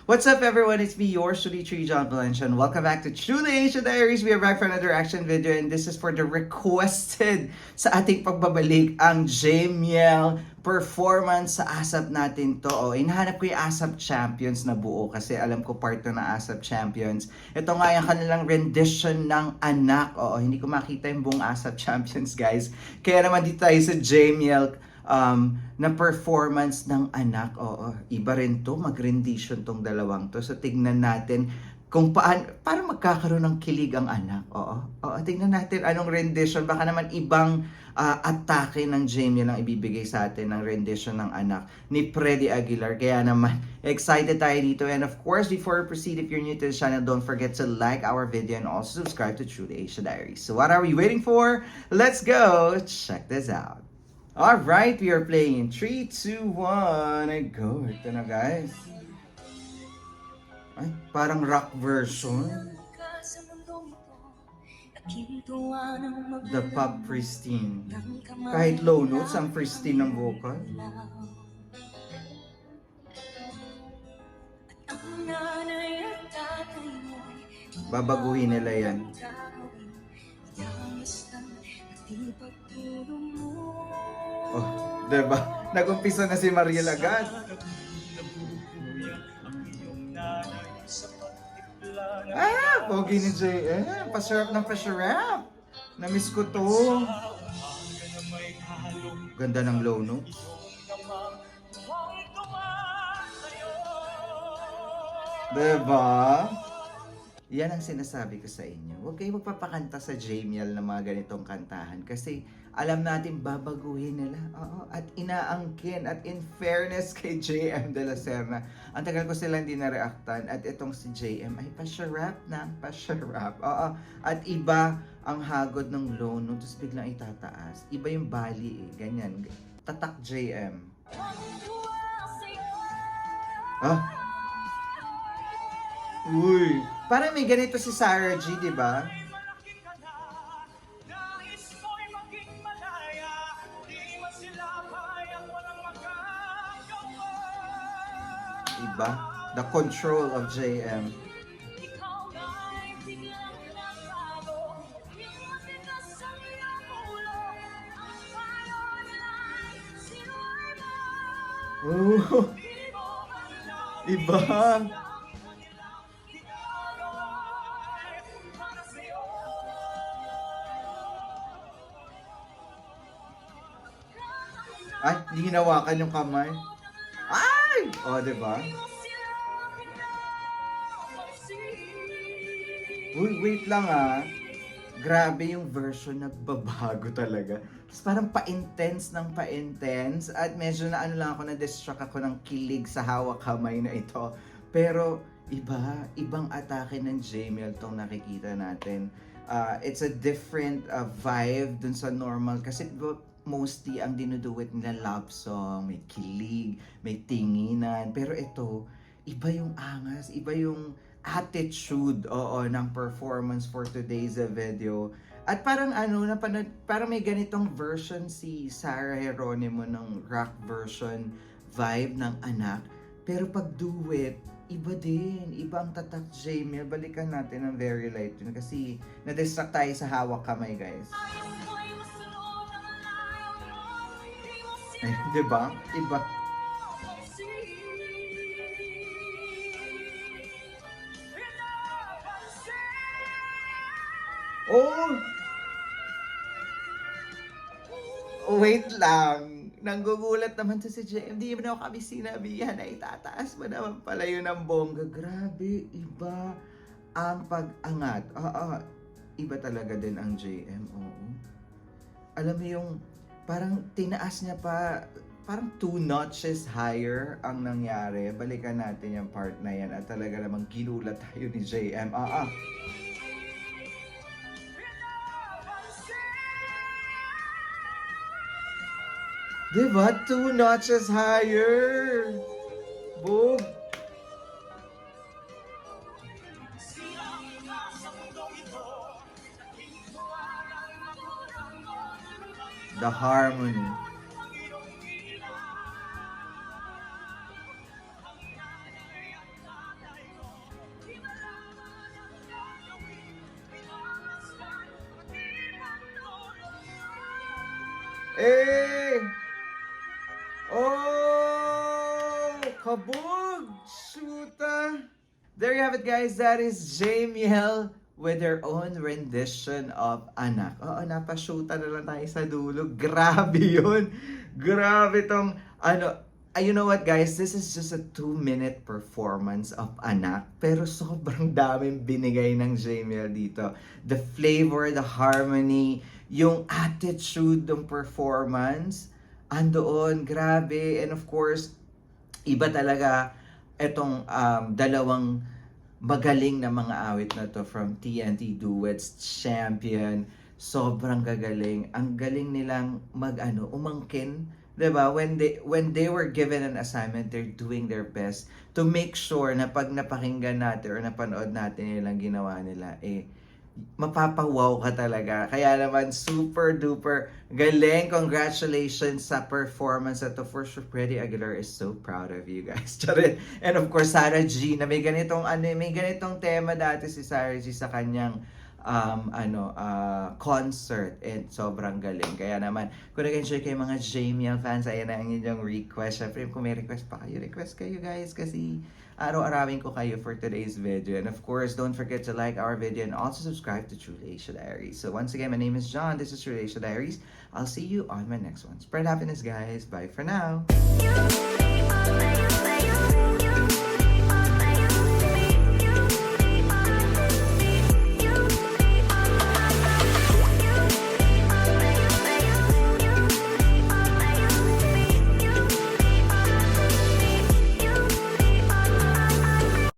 What's up everyone? It's me, yours truly, Tree John Valencia, and welcome back to Truly Asia Diaries. We are back for another reaction video, and this is for the requested sa ating pagbabalik ang JML performance sa ASAP natin to. Hinahanap ko yung ASAP Champions na buo kasi alam ko part to na ASAP Champions. Ito nga yung kanilang rendition ng Anak. Hindi ko makita yung buong ASAP Champions, guys. Kaya naman dito tayo sa JML na performance ng Anak. Iba rin to, mag-rendition tong dalawang to. So tignan natin kung para magkakaroon ng kilig ang Anak. Tignan natin anong rendition. Baka naman ibang atake ng Jamie lang ibibigay sa atin ng rendition ng Anak ni Freddy Aguilar. Kaya naman, excited tayo dito. And of course, before we proceed, if you're new to the channel, don't forget to like our video and also subscribe to Truly Asia Diaries. So what are we waiting for? Let's go! Check this out. Alright, we are playing in 3, 2, 1, and go. Ito na, guys. Ay, parang rock version. The pop pristine. Kahit low notes, ang pristine ng vocal. Babaguhin nila yan. Diba? Nag-umpisa na si Mariel agad. Pogi ni JM. Pasarap ng pasarap. Namiss ko to. Ganda ng low notes. Diba? Yan ang sinasabi ko sa inyo. Huwag kayong magpapakanta sa JML ng mga ganitong kantahan kasi alam natin babaguhin nila. At inaangkin. At in fairness kay JM De La Serna, ang tagal ko silang hindi na-reactan. At itong si JM ay pasharap na pasharap. At iba ang hagod ng low no, tapos biglang itataas. Iba yung bali eh. Ganyan. Tatak JM. Uy, parang may ganito si Sarah G, di ba? Iba? The control of JM. Oh, iba. Ay, hindi hinawakan yung kamay. Ay! Diba? Uy, wait lang Grabe yung version, nagbabago talaga. Tapos parang pa-intense ng pa-intense. At medyo na lang ako, na-distract ako ng kilig sa hawak kamay na ito. Pero ibang atake ng JML tong nakikita natin. It's a different vibe dun sa normal. Kasi mostly ang dinuduwit nila love song, may kilig, may tinginan. Pero ito, iba yung angas, iba yung attitude ng performance for today's video. At parang parang may ganitong version si Sarah Geronimo ng rock version vibe ng Anak. Pero pag duet, iba din. Iba ang tatak JML. Balikan natin ang very light yun kasi na-distract tayo sa hawak kamay, guys. Ay, diba? Iba. Wait lang. Nanggugulat naman to si JM. Di naman ako kami sinabihan na itataas mo naman pala yun ang bongga. Grabe, iba ang pag-angat. Iba talaga din ang JM. Alam mo yung parang tinaas niya pa, parang 2 notches higher ang nangyari. Balikan natin yung part na yan at talaga namang ginulat tayo ni JM. Diba? 2 notches higher. Boom. The harmony. Eh! Oh! Kabog! Shoota! There you have it, guys. That is Jamiel with their own rendition of Anak. Oo, napashoota na lang tayo sa dulo. Grabe yun. Grabe tong, you know what, guys? This is just a 2-minute performance of Anak. Pero sobrang daming binigay ng Jamiel dito. The flavor, the harmony, yung attitude ng performance, andoon, grabe. And of course, iba talaga itong dalawang magaling na mga awit na to from TNT Duets Champion. Sobrang gagaling. Ang galing nilang umangkin. 'Di ba? When they were given an assignment, they're doing their best to make sure na pag napakinggan natin or napanood natin nilang ginawa nila, mapapawaw ka talaga. Kaya naman, super duper galing. Congratulations sa performance at for sure, Freddie Aguilar is so proud of you guys. Charit. And of course, Sarah G, na may ganitong tema dati si Sarah G sa kanyang concert, and sobrang galing. Kaya naman, kung nag-enjoy kayo mga Jamiel fans, ayan na ang inyong request. Syempre, kung may request pa kayo, request kayo guys, kasi araw-arawin ko kayo for today's video. And of course, don't forget to like our video and also subscribe to True Asia Diaries. So once again, my name is John. This is True Asia Diaries. I'll see you on my next one. Spread happiness, guys. Bye for now.